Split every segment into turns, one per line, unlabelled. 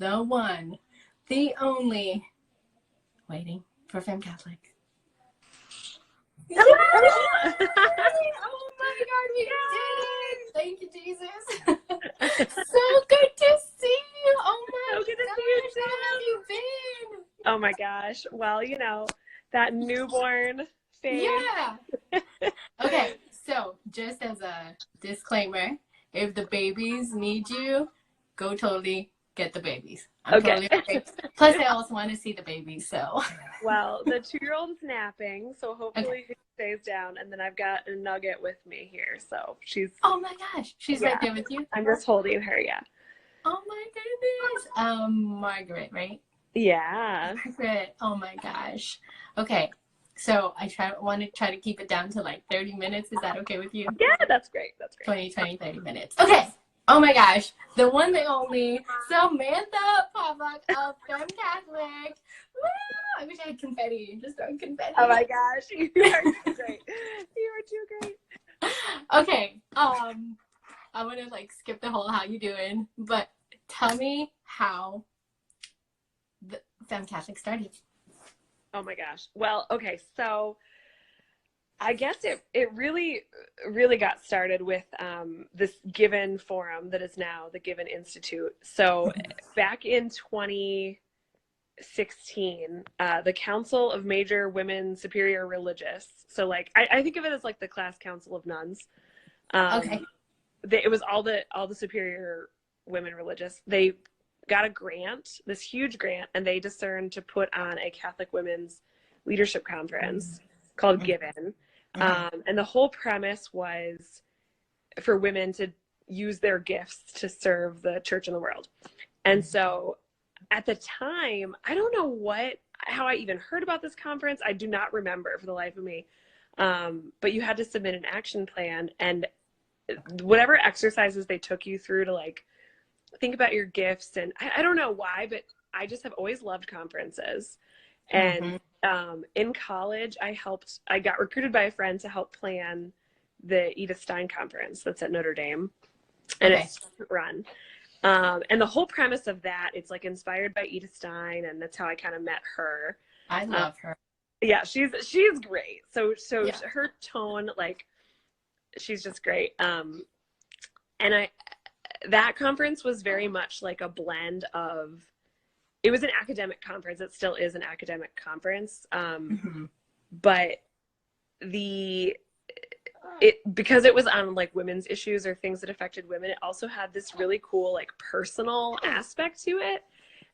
the one, the only, waiting for FemCatholic.
Hello!
Oh my God, we did it! Thank you, Jesus. So good to see you. Oh my
So good to
gosh,
see you too.
how have you been?
Oh my gosh. Well, that newborn phase.
Yeah. Okay, so just as a disclaimer, if the babies need you, go totally get the babies. I'm
Okay.
totally okay. Plus, I also want to see the babies, so.
Well, the 2-year-old is napping, so hopefully
Okay.
she stays down. And then I've got a nugget with me here, so she's.
Oh my gosh, she's right there with you?
I'm just holding her, yeah.
Oh my goodness. Margaret, right?
Yeah.
Margaret. Oh my gosh. Okay. So want to try to keep it down to like 30 minutes. Is that okay with you?
Yeah, that's great. That's great.
30 minutes. Okay. Oh my gosh. The one, the only Samantha Povlock of FemCatholic. Woo! I wish I had confetti. Just throwing confetti.
Oh my gosh. You are too great. You are too great.
Okay. I want to like skip the whole how you doing, but tell me how the FemCatholic started.
Oh my gosh. Well, okay, so I guess it really, really got started with this Given forum that is now the Given Institute. So back in 2016, the Council of Major Women Superior Religious, so like I think of it as like the class council of nuns.
Okay.
It was all the superior women religious. They got a grant, this huge grant, and they discerned to put on a Catholic women's leadership conference called Given. And the whole premise was for women to use their gifts to serve the church and the world. And so at the time, I don't know how I even heard about this conference. I do not remember for the life of me. But you had to submit an action plan, and whatever exercises they took you through to like think about your gifts. And I don't know why, but I just have always loved conferences. And in college, I got recruited by a friend to help plan the Edith Stein conference that's at Notre Dame. And it's run. And the whole premise of that, it's like inspired by Edith Stein, and that's how I kind of met her.
I love her.
Yeah, she's great. So yeah. Her tone, like, she's just great. And that conference was very much like a blend of, it was an academic conference. It still is an academic conference. But because it was on like women's issues or things that affected women, it also had this really cool like personal aspect to it.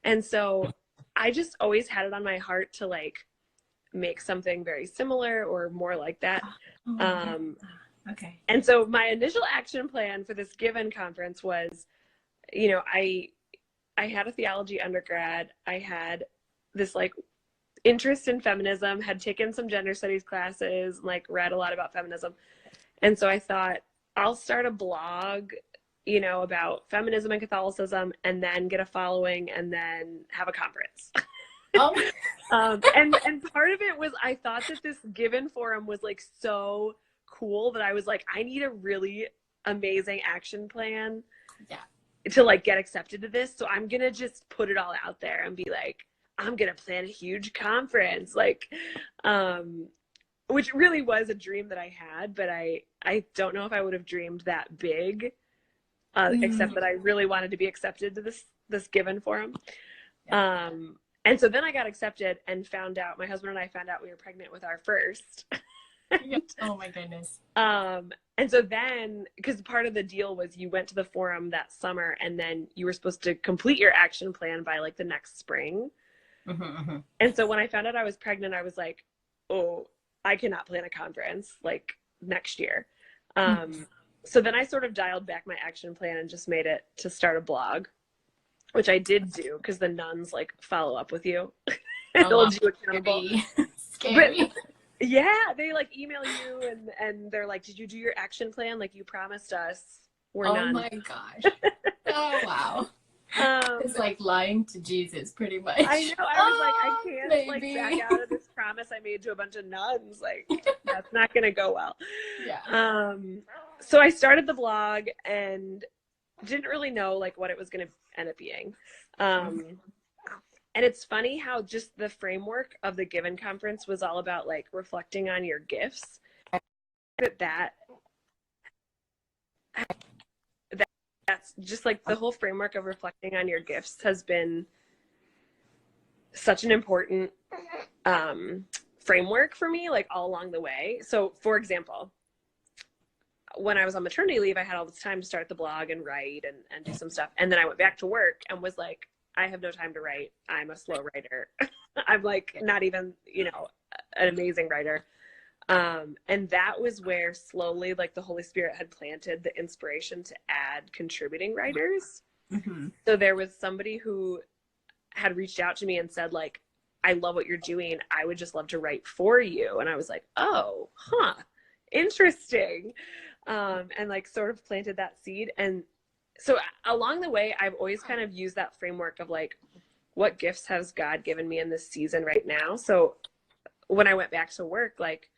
And so I just always had it on my heart to like make something very similar or more like that.
Okay.
And so my initial action plan for this Given conference was, I had a theology undergrad. I had this like interest in feminism, had taken some gender studies classes, like read a lot about feminism. And so I thought I'll start a blog, about feminism and Catholicism, and then get a following and then have a conference. And part of it was I thought that this Given forum was like so cool that I was like, I need a really amazing action plan to like get accepted to this. So I'm gonna just put it all out there and be like, I'm gonna plan a huge conference, like which really was a dream that I had, but I don't know if I would have dreamed that big, except that I really wanted to be accepted to this Given forum. And so then I got accepted and my husband and I found out we were pregnant with our first.
Oh my goodness.
And so then, because part of the deal was you went to the forum that summer and then you were supposed to complete your action plan by like the next spring. And so when I found out I was pregnant, I was like, oh, I cannot plan a conference like next year. So then I sort of dialed back my action plan and just made it to start a blog, which I did do because the nuns like follow up with you and hold you accountable.
Scary.
Yeah, they like email you and they're like, did you do your action plan? Like you promised us. We're nuns.
Oh my gosh. Oh wow. It's like lying to Jesus pretty much.
I know. I was like, I can't like back out of this promise I made to a bunch of nuns. Like that's not gonna go well.
Yeah.
So I started the blog and didn't really know like what it was gonna end up being. And it's funny how just the framework of the Given Conference was all about like reflecting on your gifts. That's just like the whole framework of reflecting on your gifts has been such an important framework for me, like all along the way. So for example, when I was on maternity leave, I had all this time to start the blog and write and do some stuff. And then I went back to work and was like, I have no time to write. I'm a slow writer. I'm like not even, an amazing writer. And that was where slowly like the Holy Spirit had planted the inspiration to add contributing writers.
Mm-hmm.
So there was somebody who had reached out to me and said like, I love what you're doing. I would just love to write for you. And I was like, oh, interesting. And like sort of planted that seed. And so along the way, I've always kind of used that framework of like, what gifts has God given me in this season right now? So when I went back to work, like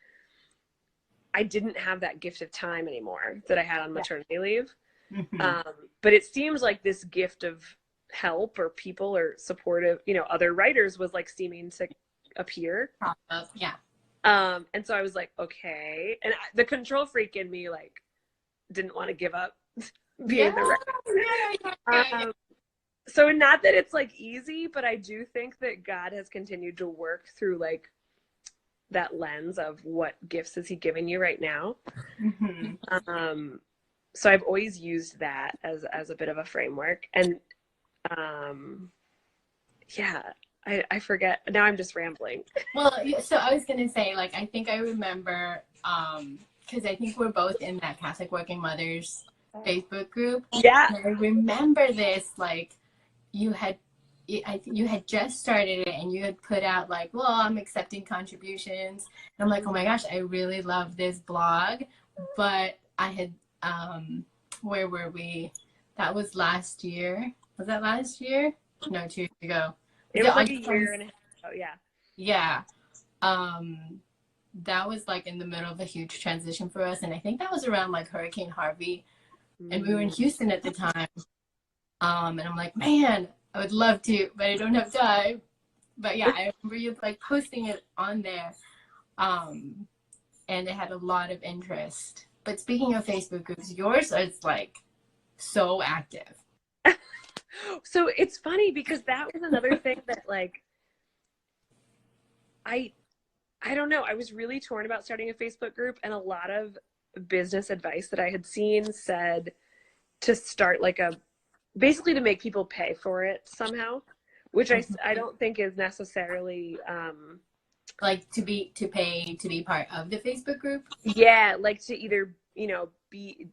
I didn't have that gift of time anymore that I had on maternity leave.
Mm-hmm.
But it seems like this gift of help or people or supportive, other writers was like seeming to appear.
Yeah.
And so I was like, okay. And the control freak in me, like, didn't want to give up being the writer. So not that it's like easy, but I do think that God has continued to work through like that lens of what gifts is he giving you right now.
Mm-hmm.
So I've always used that as a bit of a framework. And I forget. Now I'm just rambling.
Well, so I was going to say, like, I think I remember, because I think we're both in that Catholic Working Mothers Facebook group.
Yeah.
And I remember this, like, you had just started it and you had put out like, well, I'm accepting contributions. And I'm like, oh my gosh, I really love this blog. But I had, where were we? That was last year. Was that last year? No, 2 years ago.
It was like a year and a half ago, yeah.
Yeah. That was like in the middle of a huge transition for us. And I think that was around like Hurricane Harvey. And we were in Houston at the time. And I'm like, man, I would love to, but I don't have time. But yeah, I remember you like posting it on there. And it had a lot of interest. But speaking of Facebook groups, yours is like so active.
So it's funny because that was another thing that like, I don't know. I was really torn about starting a Facebook group, and a lot of business advice that I had seen said to start like basically to make people pay for it somehow, which I don't think is necessarily
like to pay to be part of the Facebook group.
Yeah, like to either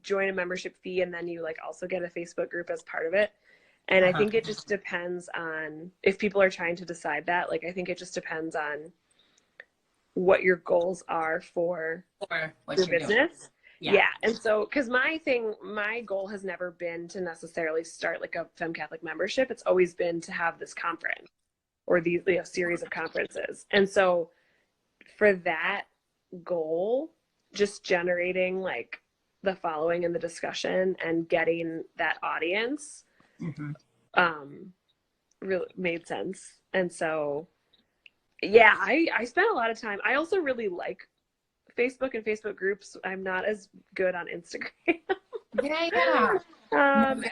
join a membership fee and then you like also get a Facebook group as part of it. And I think it just depends on if people are trying to decide that. Like I think it just depends on what your goals are for your business. Yeah. And so, because my goal has never been to necessarily start like a FemCatholic membership. It's always been to have this conference or these series of conferences. And so for that goal, just generating like the following and the discussion and getting that audience really made sense. And so, yeah, I spent a lot of time. I also really like Facebook and Facebook groups. I'm not as good on Instagram.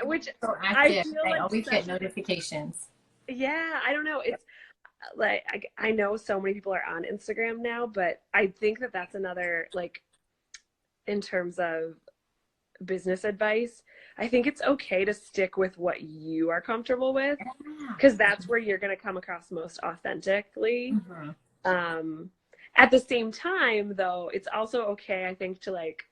Which
so active.
I feel
I
like
always get notifications.
Yeah, I don't know. It's like I know so many people are on Instagram now, but I think that that's another like in terms of business advice. I think it's okay to stick with what you are comfortable with because that's where you're going to come across most authentically. At the same time, though, it's also okay, I think, to like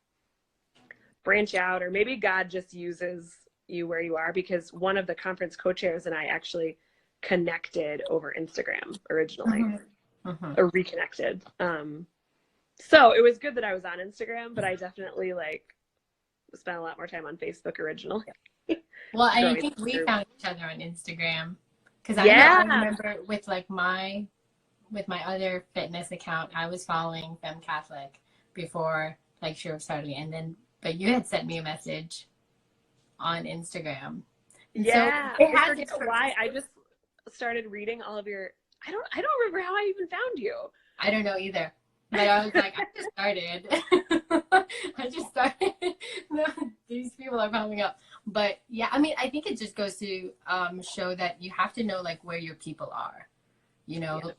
branch out, or maybe God just uses you where you are, because one of the conference co-chairs and I actually connected over Instagram originally, or reconnected. So it was good that I was on Instagram, but I definitely like spent a lot more time on Facebook originally.
Well, I think we found each other on Instagram because I remember with like my other fitness account, I was following FemCatholic before like she was starting, and then but you had sent me a message on Instagram, And so
Yeah,
it
I
has
forget
its purpose.
why. I just started reading all of your. I don't remember how I even found you.
I don't know either. But I was like, I just started. I just started. These people are popping up. But yeah, I mean, I think it just goes to show that you have to know like where your people are, you know,
Yeah.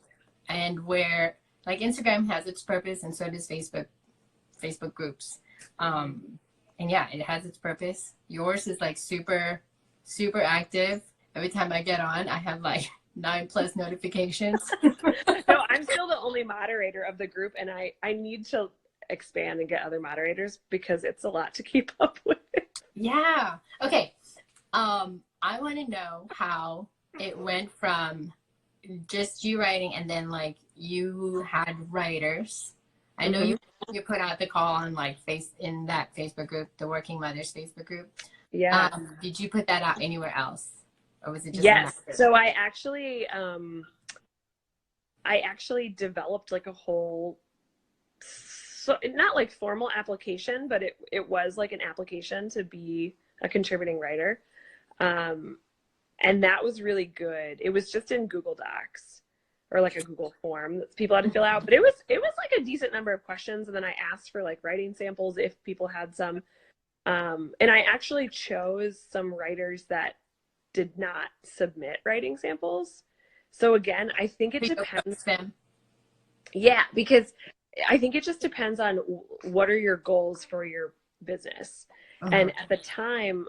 and where like Instagram has its purpose and so does Facebook groups. And yeah, it has its purpose. Yours is like super, super active. Every time I get on, I have like 9+ notifications.
No, I'm still the only moderator of the group, and I need to expand and get other moderators because it's a lot to keep up with.
Yeah. Okay. I want to know how it went from just you writing and then like you had writers. I know you put out the call on like in that Facebook group, the Working Mothers Facebook group.
Yeah.
Did you put that out anywhere else, or was it just in
Yes.
that group?
So I actually developed like a whole, so not like formal application, but it was like an application to be a contributing writer. And that was really good. It was just in Google Docs or like a Google form that people had to fill out, but it was like a decent number of questions. And then I asked for like writing samples if people had some. And I actually chose some writers that did not submit writing samples. So again, I think it depends. Yeah, because I think it just depends on what are your goals for your business. And at the time,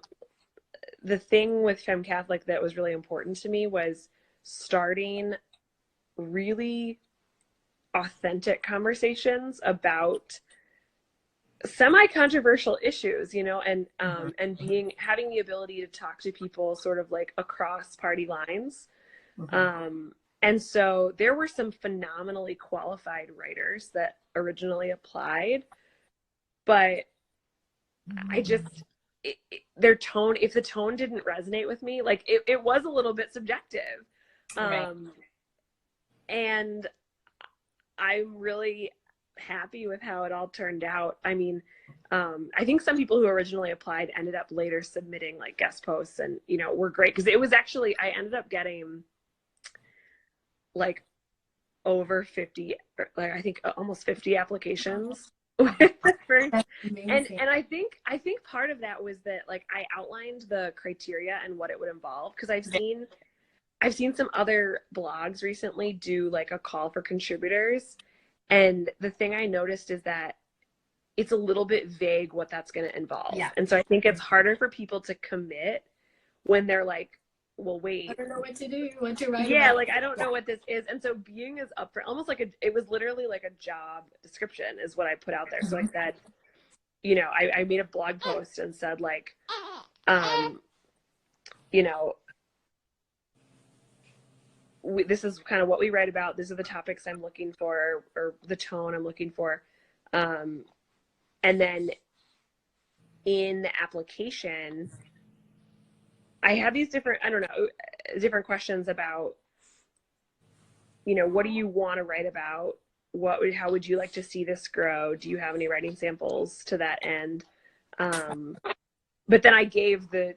the thing with FemCatholic that was really important to me was starting really authentic conversations about semi-controversial issues, you know, and having the ability to talk to people sort of like across party lines. And so there were some phenomenally qualified writers that originally applied, but I just their tone, if the tone didn't resonate with me, like it was a little bit subjective. And I'm really happy with how it all turned out. I mean, I think some people who originally applied ended up later submitting like guest posts and, you know, were great because it was actually, I ended up getting like over 50, like I think almost 50 applications. And I think part of that was that like I outlined the criteria and what it would involve because I've seen some other blogs recently do like a call for contributors, and the thing I noticed is that it's a little bit vague what that's going to involve. And so I think it's harder for people to commit when they're like, well, wait,
I don't know what to do, what to write
yeah,
about.
like I don't know what this is. And so being as upfront, almost like it was literally like a job description is what I put out there. So I said, you know, I made a blog post and said like, you know, this is kind of what we write about. These are the topics I'm looking for, or the tone I'm looking for. And then in the application, I have these different, I don't know, different questions about, you know, what do you want to write about? How would you like to see this grow? Do you have any writing samples to that end? But then I gave the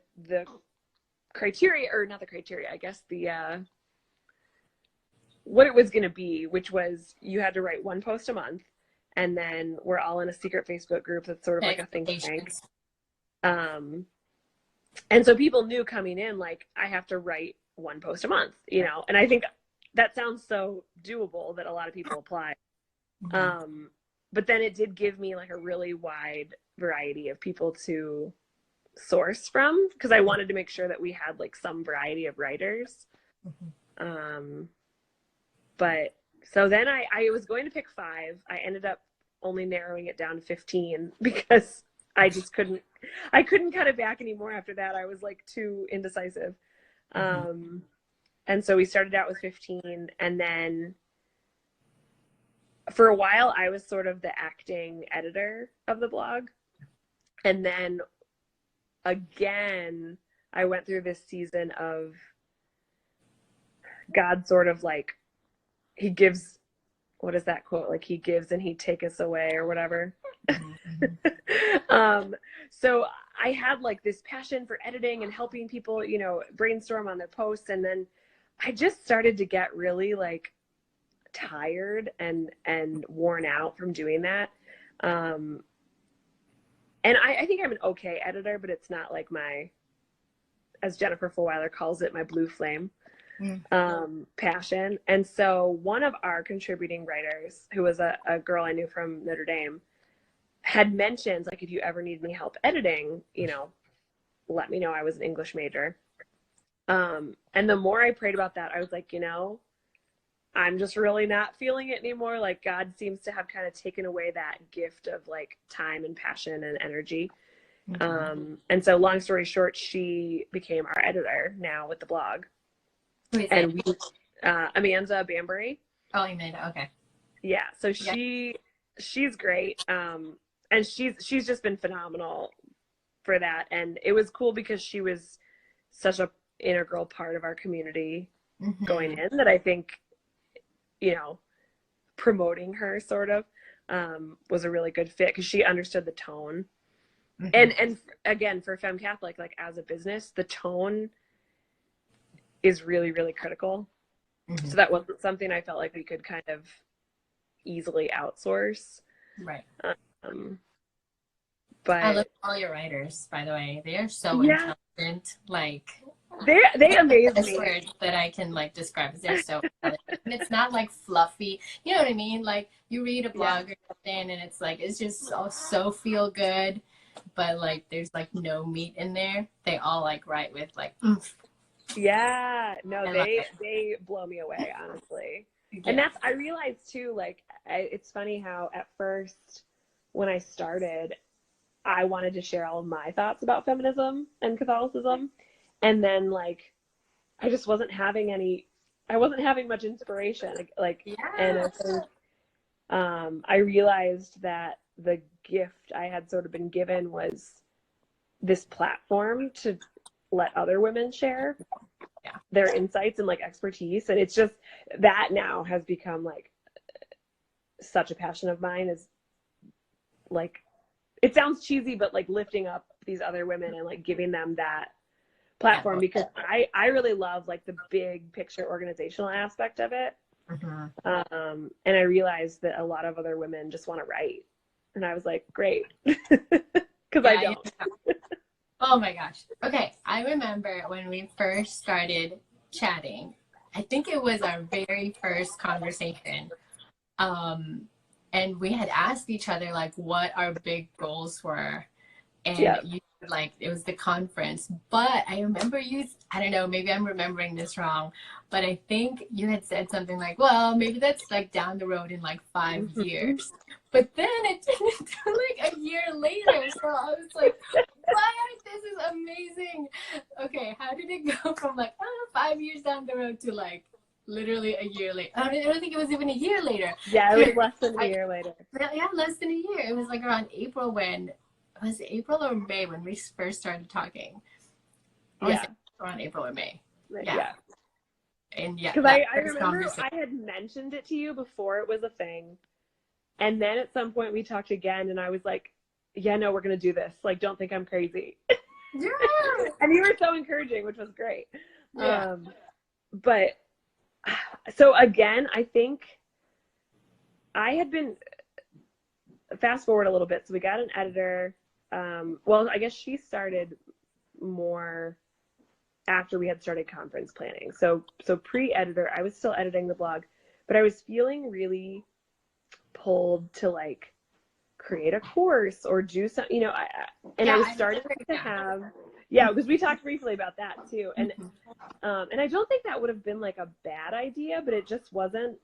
criteria, or not the criteria, I guess the, what it was going to be, which was you had to write one post a month, and then we're all in a secret Facebook group that's sort of like a think tank. And so people knew coming in, like, I have to write one post a month, you know, and I think that sounds so doable that a lot of people apply. But then it did give me like a really wide variety of people to source from, because I wanted to make sure that we had like some variety of writers. But so then I was going to pick 5. I ended up only narrowing it down to 15 because I just couldn't cut it back anymore after that. I was like too indecisive. And so we started out with 15, and then for a while I was sort of the acting editor of the blog. And then again, I went through this season of God sort of like, he gives, what is that quote? Like he gives and he taketh away or whatever. So I had like this passion for editing and helping people, you know, brainstorm on their posts. And then I just started to get really like tired and worn out from doing that. And I think I'm an okay editor, but it's not like my, as Jennifer Fulweiler calls it, my blue flame passion. And so one of our contributing writers, who was a girl I knew from Notre Dame, had mentioned, like, if you ever need any help editing, you know, let me know. I was an English major. And the more I prayed about that, I was like, you know, I'm just really not feeling it anymore. Like, God seems to have kind of taken away that gift of like time and passion and energy. And so long story short, she became our editor now with the blog.
Who is
And
it?
we, Amanda Bambury.
Oh, Amanda. Okay.
Yeah. So she's great. And she's just been phenomenal for that. And it was cool because she was such a integral part of our community going in, that I think, you know, promoting her sort of was a really good fit, because she understood the tone. And again, for FemCatholic, like as a business, the tone is really, really critical. So that wasn't something I felt like we could kind of easily outsource.
Right.
But
I love all your writers, by the way. They are so intelligent. Like,
they amaze
the
me.
word that I can like describe is they're so intelligent. And it's not like fluffy. You know what I mean? Like, you read a blog or something and it's like, it's just so feel good, but like there's like no meat in there. They all like write with like oomph.
Yeah, no, they blow me away, honestly. And that's, I realized too, like, it's funny how at first when I started, I wanted to share all of my thoughts about feminism and Catholicism. And then like, I just wasn't having much inspiration. And I think, I realized that the gift I had sort of been given was this platform to let other women share their insights and like expertise. And it's just that now has become like such a passion of mine, is like, it sounds cheesy, but like lifting up these other women and like giving them that platform, because I really love like the big picture organizational aspect of it. And I realized that a lot of other women just want to write, and I was like, great, because I don't.
Oh my gosh. Okay. I remember when we first started chatting, I think it was our very first conversation. And we had asked each other like what our big goals were. And you like, it was the conference. But I remember I don't know, maybe I'm remembering this wrong, but I think you had said something like, well, maybe that's like down the road in like 5 years. But then it turned into like a year later. So I was like, what? This is amazing. Okay, how did it go from like 5 years down the road to like literally a year later? I don't think it was even a year later.
Yeah, it was less than a year later.
Yeah, less than a year. It was like around April was it April or May when we first started talking? Or was it around April or May? Yeah. And
because I remember I had mentioned it to you before it was a thing. And then at some point we talked again and I was like, yeah, no, we're going to do this. Like, don't think I'm crazy.
Yeah.
And you were so encouraging, which was great.
Yeah.
But so again, I think I had been, fast forward a little bit. So we got an editor. Well, I guess she started more after we had started conference planning. So pre-editor, I was still editing the blog, but I was feeling really pulled to like create a course or do something, you know, I was starting to have, because we talked briefly about that too. And, and I don't think that would have been like a bad idea, but it just wasn't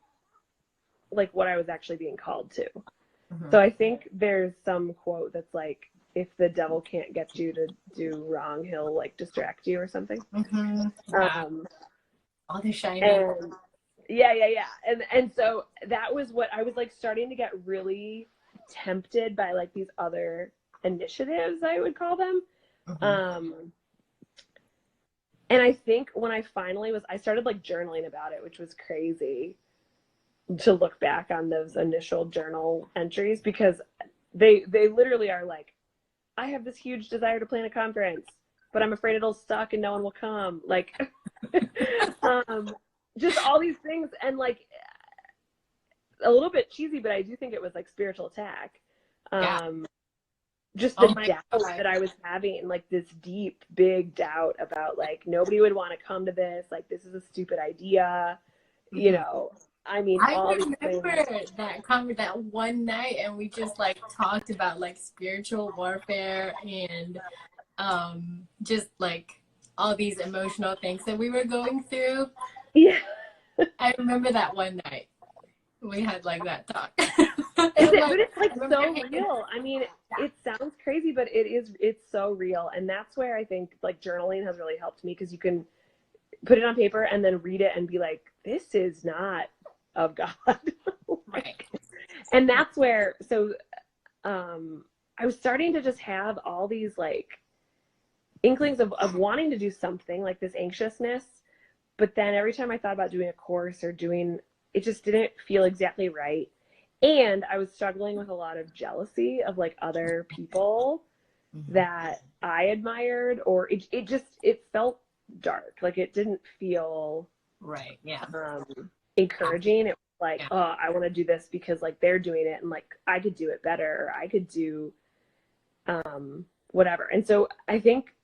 like what I was actually being called to. So I think there's some quote that's like, if the devil can't get you to do wrong, he'll like distract you or something.
All the shiny.
And, and so that was what I was like starting to get really tempted by, like these other initiatives, I would call them. And I think when I started like journaling about it, which was crazy to look back on those initial journal entries, because they literally are like I have this huge desire to plan a conference, but I'm afraid it'll suck and no one will come. Like, just all these things. And like, a little bit cheesy, but I do think it was like spiritual attack.
Yeah.
Just
Oh
the
my
doubt
God.
that I was having, like this deep, big doubt about like, nobody would want to come to this. Like, this is a stupid idea. You know, I mean,
I
all these
remember
things.
that one night, and we just like talked about like spiritual warfare and just like all these emotional things that we were going through.
Yeah.
I remember that one night we had like that talk.
But it's like so real. I mean, it sounds crazy, but it's so real. And that's where I think like journaling has really helped me, because you can put it on paper and then read it and be like, this is not of God.
Right.
And that's where, so I was starting to just have all these like inklings of wanting to do something, like this anxiousness. But then every time I thought about doing a course or doing, it just didn't feel exactly right. And I was struggling with a lot of jealousy of like other people that I admired, or it felt dark. Like it didn't feel
Right. Yeah.
encouraging. It was like,
Yeah.
oh, I want to do this because like they're doing it and like I could do it better, or I could do whatever. And so I think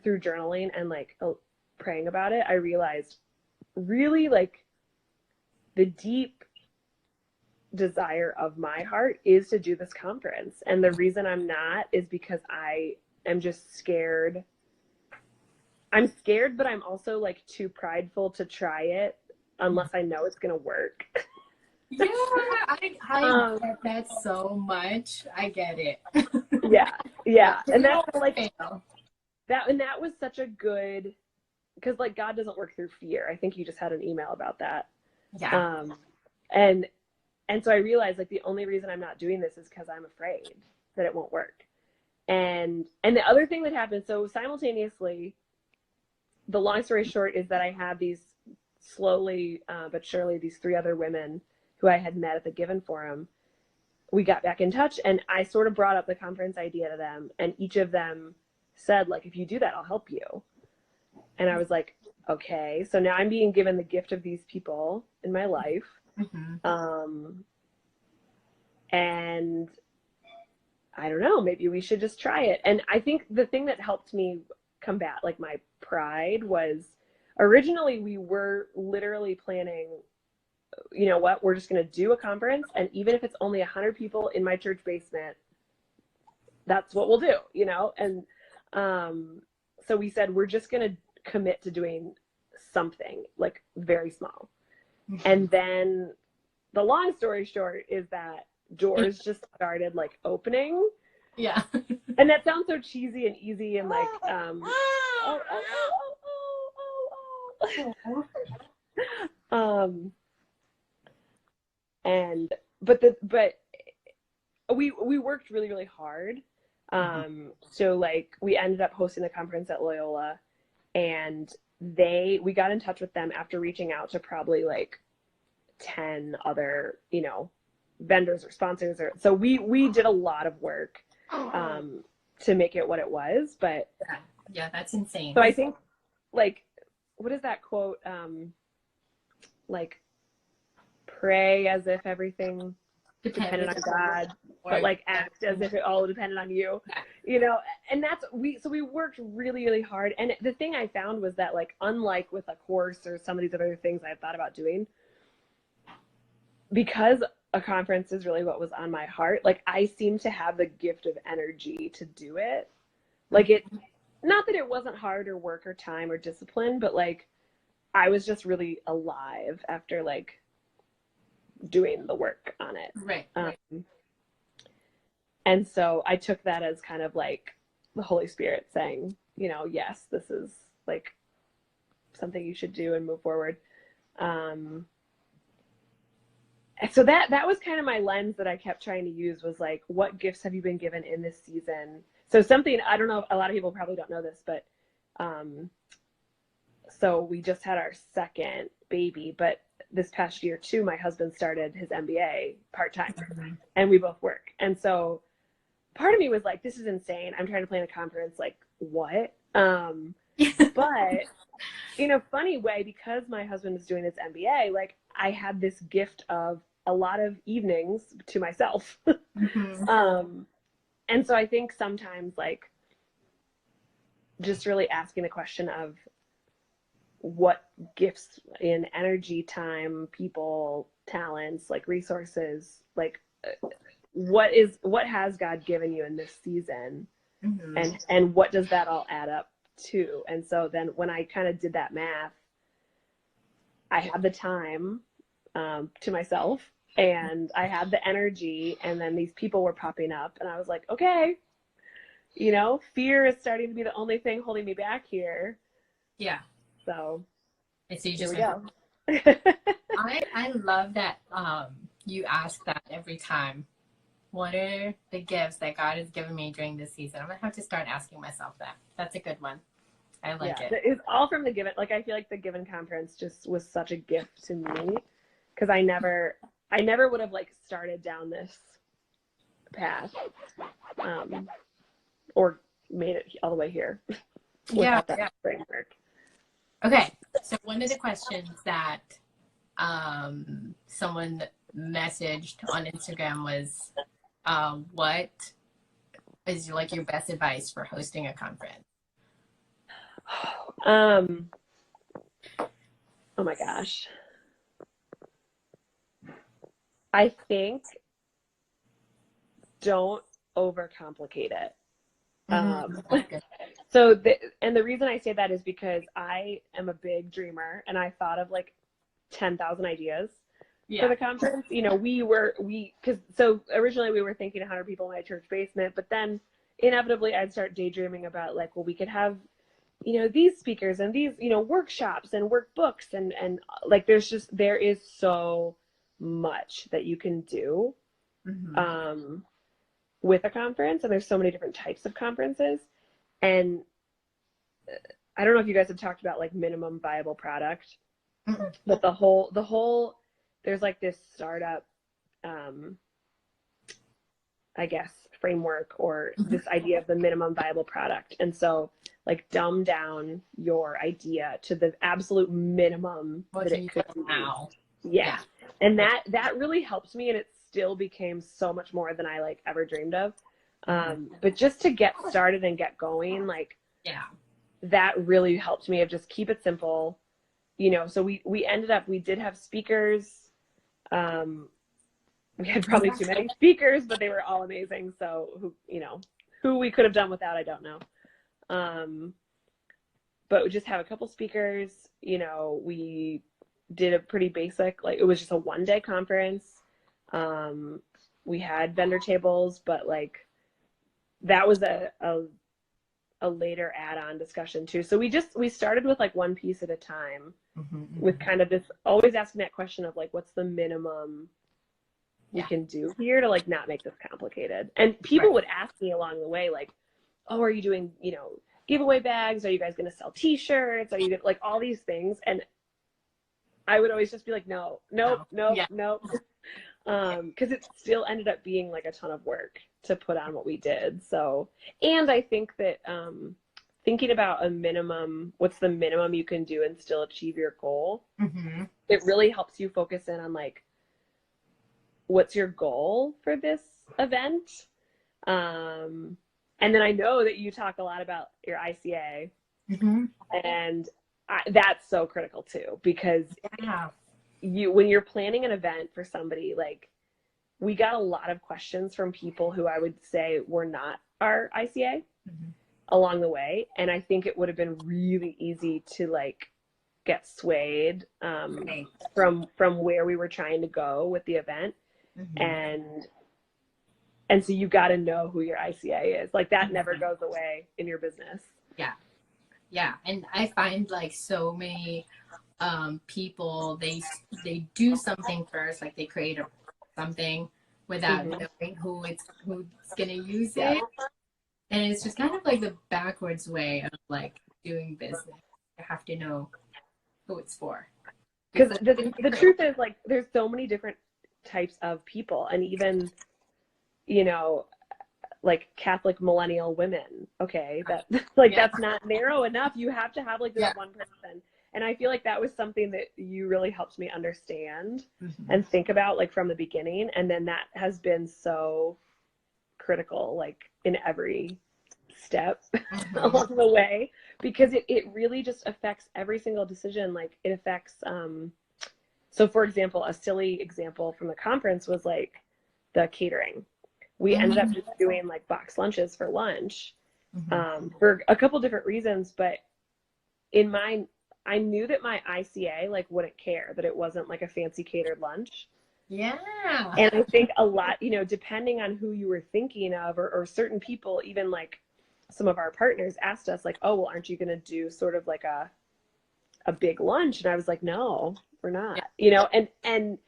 through journaling and like praying about it, I realized really like the deep desire of my heart is to do this conference. And the reason I'm not is because I am just scared. I'm scared, but I'm also like too prideful to try it unless I know it's going to work.
Yeah, I get that so much. I get it.
Yeah. And that's like
fail.
that was such a good, because like God doesn't work through fear. I think you just had an email about that.
Yeah.
And so I realized like the only reason I'm not doing this is because I'm afraid that it won't work. And the other thing that happened, so simultaneously, the long story short is that I had these slowly but surely these 3 other women who I had met at the Given Forum. We got back in touch, and I sort of brought up the conference idea to them, and each of them said like, if you do that, I'll help you. And I was like, okay. So now I'm being given the gift of these people in my life. And I don't know, maybe we should just try it. And I think the thing that helped me combat like my pride was, originally we were literally planning, you know what, we're just going to do a conference, and even if it's only 100 people in my church basement, that's what we'll do, you know. And so we said we're just going to commit to doing something like very small. And then the long story short is that doors just started like opening.
Yeah.
And that sounds so cheesy and easy and like but we worked really, really hard. So like we ended up hosting the conference at Loyola, and we got in touch with them after reaching out to probably like 10 other, you know, vendors or sponsors, or so we did a lot of work to make it what it was. But
yeah, that's insane.
So I think like, what is that quote, like pray as if everything depended on God, but like act as if it all depended on you, you know. And so we worked really, really hard. And the thing I found was that like, unlike with a course or some of these other things I thought about doing, because a conference is really what was on my heart, like I seem to have the gift of energy to do it. Like it, not that it wasn't hard or work or time or discipline, but like I was just really alive after like doing the work on it.
Right.
And so I took that as kind of like the Holy Spirit saying, you know, yes, this is like something you should do and move forward. So that was kind of my lens that I kept trying to use, was like, what gifts have you been given in this season? So something, I don't know, a lot of people probably don't know this, but so we just had our second baby, but this past year too, my husband started his MBA part-time, and we both work. And so part of me was like, this is insane. I'm trying to plan a conference. Like, what? But in a funny way, because my husband was doing this MBA, like I had this gift of a lot of evenings to myself.
Mm-hmm.
And so I think sometimes like just really asking the question of what gifts in energy, time, people, talents, like resources, like what has God given you in this season,
Mm-hmm.
and what does that all add up to? And so then when I kind of did that math, I had the time to myself, and I had the energy, and then these people were popping up, and I was like, okay, you know, fear is starting to be the only thing holding me back here.
Yeah.
So
And so you
here
just
we
went.
go.
I love that you ask that every time. What are the gifts that God has given me during this season? I'm gonna have to start asking myself that. That's a good one. I like
Yeah,
it.
it's all from the Given. Like I feel like the Given conference just was such a gift to me, because I never would have like started down this path, or made it all the way here
Yeah,
without that
yeah.
framework.
Okay. So one of the questions that someone messaged on Instagram was, what is like your best advice for hosting a conference?
Oh my gosh. I think don't overcomplicate it.
Mm-hmm. That's good.
So the reason I say that is because I am a big dreamer, and I thought of like 10,000 ideas for
Yeah.
the conference. You know, because so originally we were thinking 100 people in my church basement, but then inevitably I'd start daydreaming about like, well, we could have, you know, these speakers and these, you know, workshops and workbooks, and like there is so much that you can do
Mm-hmm.
um, with a conference, and there's so many different types of conferences. And I don't know if you guys have talked about like minimum viable product,
Mm-hmm.
but the whole there's like this startup um, I guess framework, or this idea of the minimum viable product. And so like dumb down your idea to the absolute minimum
What
that
can
it
you
could
do
be.
now?
Yeah.
Yeah.
And
Yeah.
that really helped me, and it still became so much more than I like ever dreamed of.
Mm-hmm.
But just to get started and get going, like
Yeah.
that really helped me of just keep it simple. You know, so we did have speakers. Um, we had probably too many speakers, but they were all amazing. So who we could have done without, I don't know. But we just have a couple speakers. You know, we did a pretty basic, like it was just a 1-day conference. We had vendor tables, but like that was a later add-on discussion too. So we started with like one piece at a time,
Mm-hmm.
with kind of this, always asking that question of like, what's the minimum we
Yeah.
can do here to like not make this complicated. And people
Right.
would ask me along the way, like, oh, are you doing, you know, giveaway bags? Are you guys going to sell t-shirts? Are you gonna, like all these things? And I would always just be like, no, nope,
No.
nope,
Yeah.
nope. Because it still ended up being like a ton of work to put on what we did. So, and I think that thinking about a minimum, what's the minimum you can do and still achieve your goal,
Mm-hmm.
it really helps you focus in on like, what's your goal for this event? And then I know that you talk a lot about your ICA,
Mm-hmm.
and that's so critical too, because
Yeah.
when you're planning an event for somebody, like we got a lot of questions from people who I would say were not our ICA
Mm-hmm.
along the way. And I think it would have been really easy to like get swayed
Right.
from where we were trying to go with the event.
Mm-hmm.
And so you got to know who your ICA is. Like that never
Mm-hmm.
goes away in your business.
Yeah. Yeah. And I find like so many people, they do something first, like they create something without
Mm-hmm.
knowing who's gonna use
Yeah.
it. And it's just kind of like the backwards way of like doing business. You have to know who it's for.
Because
Because
the truth is, like, there's so many different types of people. And even, you know, like Catholic millennial women. Okay, that like that's not narrow enough. You have to have like this one person. And I feel like that was something that you really helped me understand and think about like from the beginning. And then that has been so critical, like in every step along the way, because it really just affects every single decision. Like it affects, so for example, a silly example from the conference was like the catering. We ended up just doing like box lunches for lunch for a couple different reasons, but in my, I knew that my ICA like wouldn't care that it wasn't like a fancy catered lunch.
Yeah.
And I think a lot, you know, depending on who you were thinking of, or certain people, even like some of our partners asked us like, oh, well, aren't you going to do sort of like a big lunch? And I was like, no, we're not, you know, and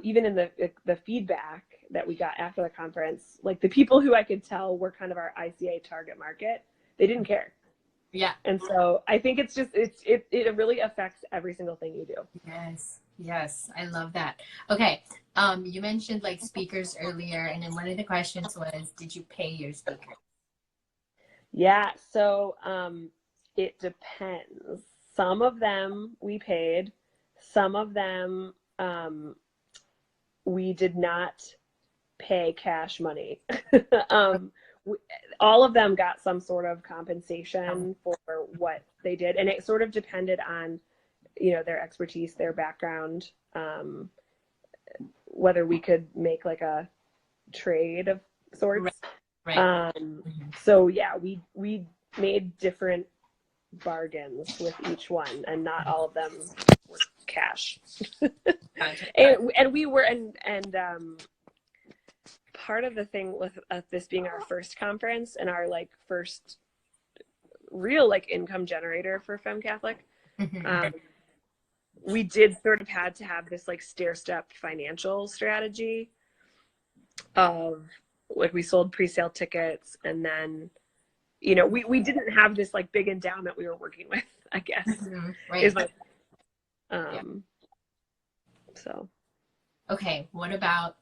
even in the feedback that we got after the conference, like the people who I could tell were kind of our ICA target market, they didn't care.
Yeah.
And so I think it's just, it really affects every single thing you do.
Yes. Yes. I love that. Okay. You mentioned like speakers earlier, and then one of the questions was, did you pay your speakers?
Yeah. So, it depends. Some of them we paid, some of them, we did not pay cash money. All of them got some sort of compensation for what they did, and it sort of depended on, you know, their expertise, their background, whether we could make like a trade of sorts.
Right.
So yeah, we made different bargains with each one, and not all of them were cash. and we were, and part of the thing with this being our first conference and our like first real like income generator for FemCatholic, we did sort of had to have this like stair-step financial strategy of like we sold pre-sale tickets, and then, you know, we didn't have this like big endowment we were working with, I guess.
Right.
Is my, so.
Okay. What about,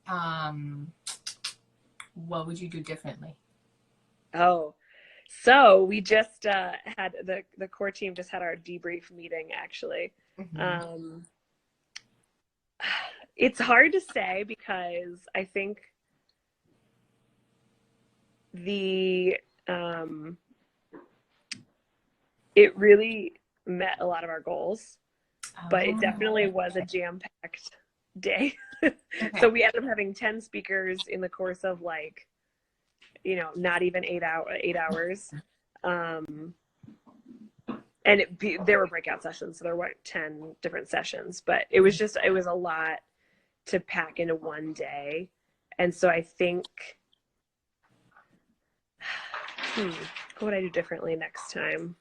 what would you do differently?
Oh, so we just had the core team just had our debrief meeting actually. It's hard to say because I think it really met a lot of our goals, but it definitely was a jam-packed day. So we ended up having 10 speakers in the course of like, you know, not even 8 hours. And there were breakout sessions, so there weren't 10 different sessions, but it was a lot to pack into one day. And so I think, what would I do differently next time?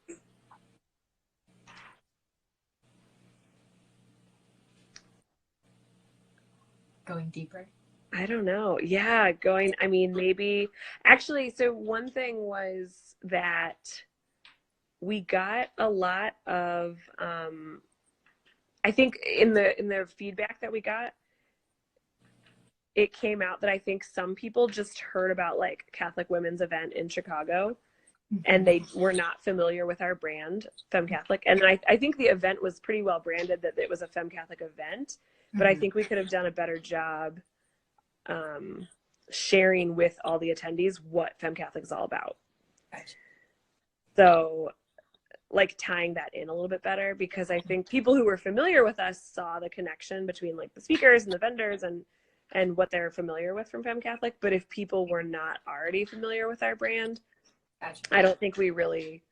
Going deeper?
I don't know. Yeah, I mean, maybe, actually, so one thing was that we got a lot of, I think in the feedback that we got, it came out that I think some people just heard about like Catholic women's event in Chicago, and they were not familiar with our brand, FemCatholic. And I think the event was pretty well branded that it was a FemCatholic event, but I think we could have done a better job sharing with all the attendees what FemCatholic is all about. So like tying that in a little bit better, because I think people who were familiar with us saw the connection between like the speakers and the vendors and what they're familiar with from FemCatholic. But if people were not already familiar with our brand, I don't think we really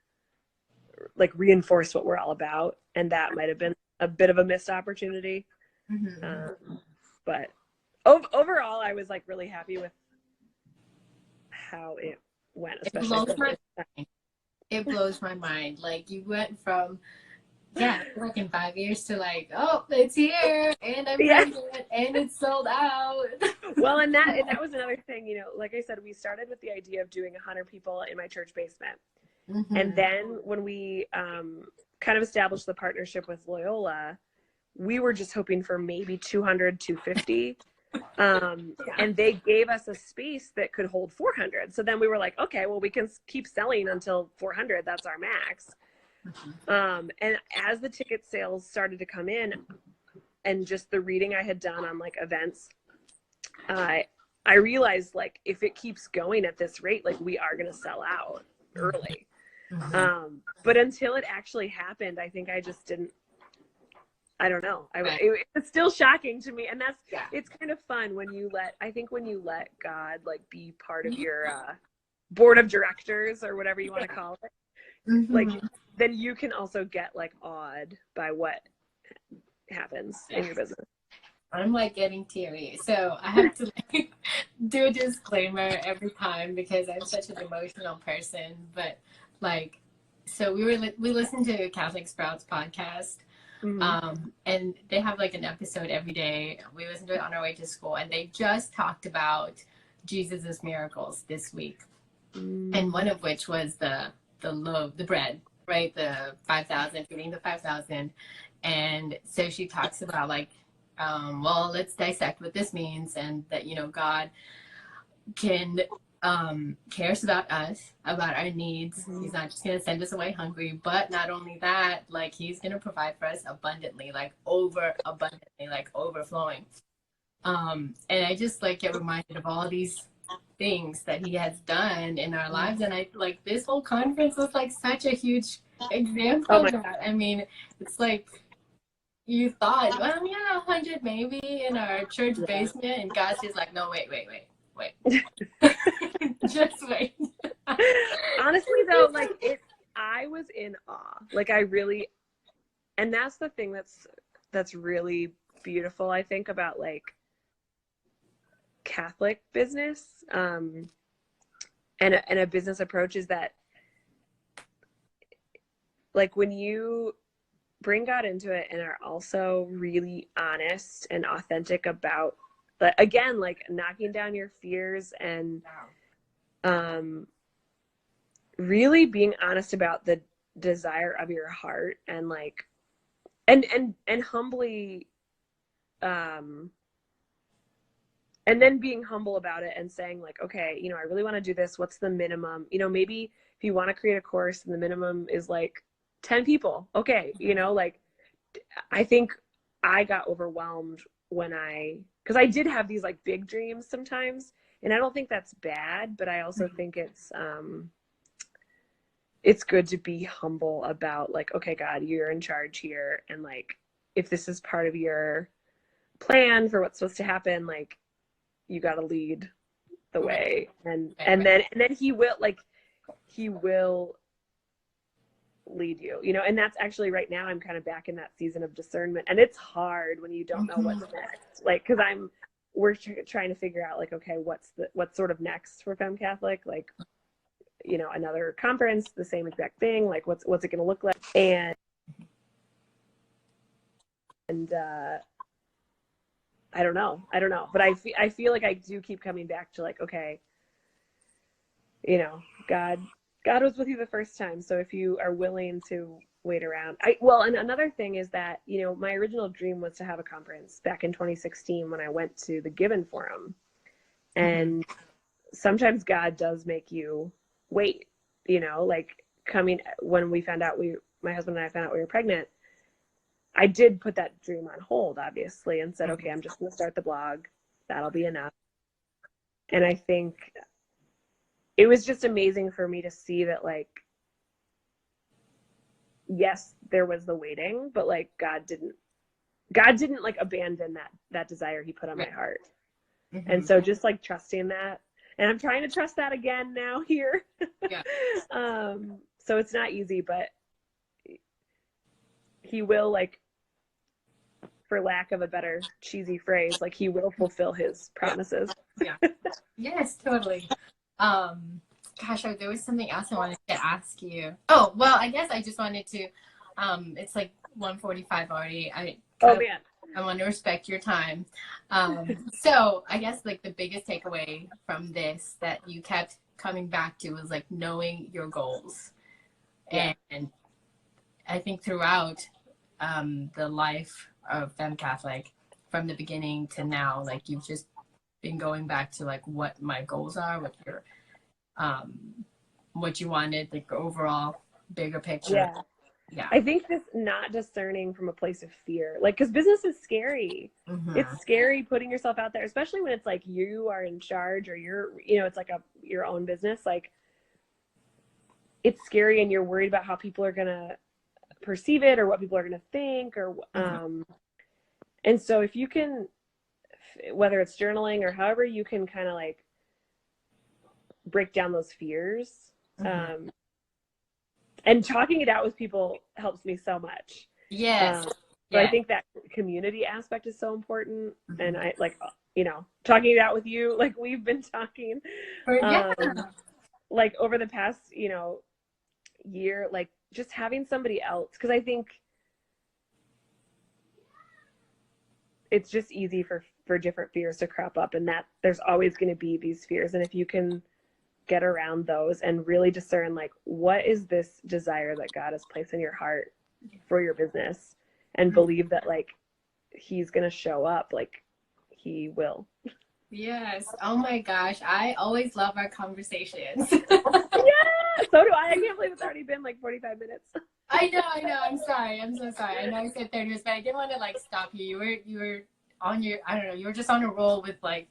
like reinforced what we're all about, and that might have been a bit of a missed opportunity. But overall, I was like really happy with how it went, especially.
It blows my mind. Like you went from, like in 5 years to like, oh, it's here and I'm pregnant and it's sold out.
Well, and that was another thing, you know, like I said, we started with the idea of doing 100 people in my church basement. And then when we kind of established the partnership with Loyola, we were just hoping for maybe 200, 250. And they gave us a space that could hold 400. So then we were like, okay, well, we can keep selling until 400. That's our max. And as the ticket sales started to come in, and just the reading I had done on like events, I realized like if it keeps going at this rate, like we are going to sell out early. But until it actually happened, I think I just didn't. I don't know. It's still shocking to me, and it's kind of fun when you let God like be part of your board of directors or whatever you want to call it. Like then you can also get like awed by what happens in your business.
I'm like getting teary, so I have to like do a disclaimer every time because I'm such an emotional person. But like, so we listened to a Catholic Sprouts podcast. And they have like an episode every day. We listen to it on our way to school, and they just talked about Jesus's miracles this week, and one of which was the loaf, the bread, right? The 5,000, feeding the 5,000, and so she talks about like, well, let's dissect what this means, and that God can cares about us, about our needs. He's not just going to send us away hungry, but not only that, like he's going to provide for us abundantly, like abundantly, like overflowing. And I just like get reminded of all these things that he has done in our lives. And I like this whole conference was like such a huge example of that. I mean, it's like you thought, well, yeah, 100 maybe in our church basement, and God's just like, no, wait. Just wait.
Honestly though, like I was in awe. Like I really, and that's the thing that's really beautiful, I think, about like Catholic business and a business approach is that like when you bring God into it and are also really honest and authentic about, but again, like knocking down your fears and really being honest about the desire of your heart and like and humbly and then being humble about it and saying like, okay, I really want to do this. What's the minimum? Maybe if you want to create a course and the minimum is like 10 people. Okay. Like I think I got overwhelmed because I did have these like big dreams sometimes, and I don't think that's bad, but I also think it's good to be humble about like, okay, God, you're in charge here. And like, if this is part of your plan for what's supposed to happen, like you got to lead the way. And then he will lead you, and that's actually right now I'm kind of back in that season of discernment, and it's hard when you don't know what's next, like because we're trying to figure out like, okay, what's sort of next for FemCatholic, like another conference, the same exact thing, like what's it going to look like, and I don't know, but I feel like I do keep coming back to like, okay, God was with you the first time. So if you are willing to wait around, and another thing is that, my original dream was to have a conference back in 2016 when I went to the Given Forum. And sometimes God does make you wait, like when we found out my husband and I found out we were pregnant, I did put that dream on hold, obviously, and said, okay, I'm just going to start the blog. That'll be enough. And I think it was just amazing for me to see that, like, yes, there was the waiting, but like God didn't like abandon that desire he put on my heart. And so just like trusting that, and I'm trying to trust that again now here. So it's not easy, but he will, like, for lack of a better cheesy phrase, like he will fulfill his promises.
Yes, totally. Gosh, there was something else I wanted to ask you. Oh, well, I guess I just wanted to, it's like 1:45 already. I want to respect your time. So I guess like the biggest takeaway from this that you kept coming back to was like knowing your goals. And I think throughout the life of FemCatholic, from the beginning to now, like you've just been going back to like what my goals are, what you wanted, like overall bigger picture.
Yeah.
Yeah.
I think this not discerning from a place of fear, like, because business is scary.
Mm-hmm.
It's scary putting yourself out there, especially when it's like you are in charge, or you're, it's like your own business. Like, it's scary, and you're worried about how people are gonna perceive it, or what people are gonna think, or and so if you can, whether it's journaling or however you can kind of like break down those fears, and talking it out with people helps me so much.
Yes.
So I think that community aspect is so important. And I like, talking it out with you, like we've been talking, like over the past, year, like just having somebody else. Cause I think it's just easy for different fears to crop up, and that there's always going to be these fears. And if you can get around those and really discern, like, what is this desire that God has placed in your heart for your business, and believe that like he's gonna show up, like he will.
Yes. Oh my gosh, I always love our conversations.
Yeah, so do I can't believe it's already been like 45 minutes.
I know, I'm sorry, I'm so sorry. I know I said 30 minutes, but I didn't want to like stop you. You were on your, I don't know, you were just on a roll with like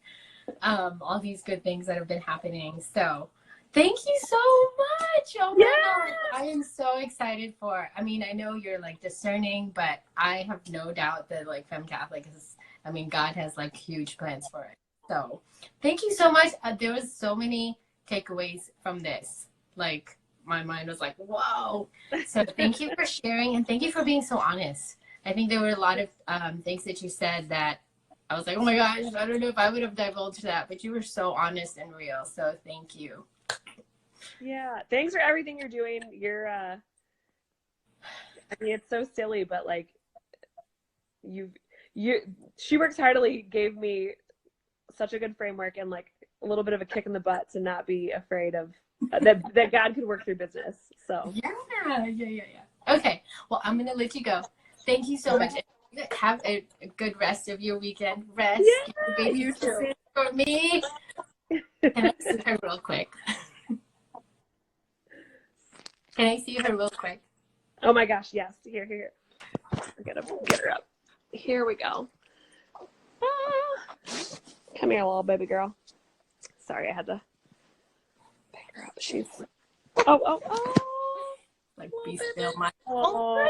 all these good things that have been happening. So thank you so much. Oh my God. I am so excited I know you're like discerning, but I have no doubt that like FemCatholic God has like huge plans for it. So thank you so much. There was so many takeaways from this. Like my mind was like, whoa. So thank you for sharing, and thank you for being so honest. I think there were a lot of things that you said that I was like, oh my gosh, I don't know if I would have divulged that, but you were so honest and real. So thank you.
Yeah. Thanks for everything you're doing. It's so silly, but like she works heartily gave me such a good framework, and like a little bit of a kick in the butt to not be afraid of that God could work through business. So
yeah. Okay. Well, I'm going to let you go. Thank you so much. Have a good rest of your weekend. Rest.
Yeah, you too.
For me. Can I see her real quick? Can I see her real quick?
Oh my gosh, yes. Here. I gotta get her up. Here we go. Come here, little baby girl. Sorry, I had to pick her up. She's oh.
Like, be still, my
little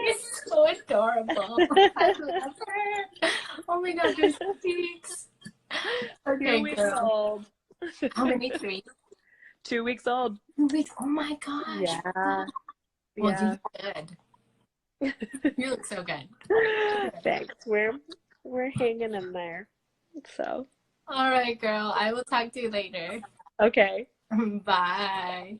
It's so adorable. I love her. Oh my God, there's cheeks. Okay,
2 weeks old.
How many? 3?
2 weeks old.
2 weeks. Oh my gosh.
Yeah.
Well, you look good. You look so good.
Thanks. We're hanging in there. So.
All right, girl. I will talk to you later.
Okay.
Bye.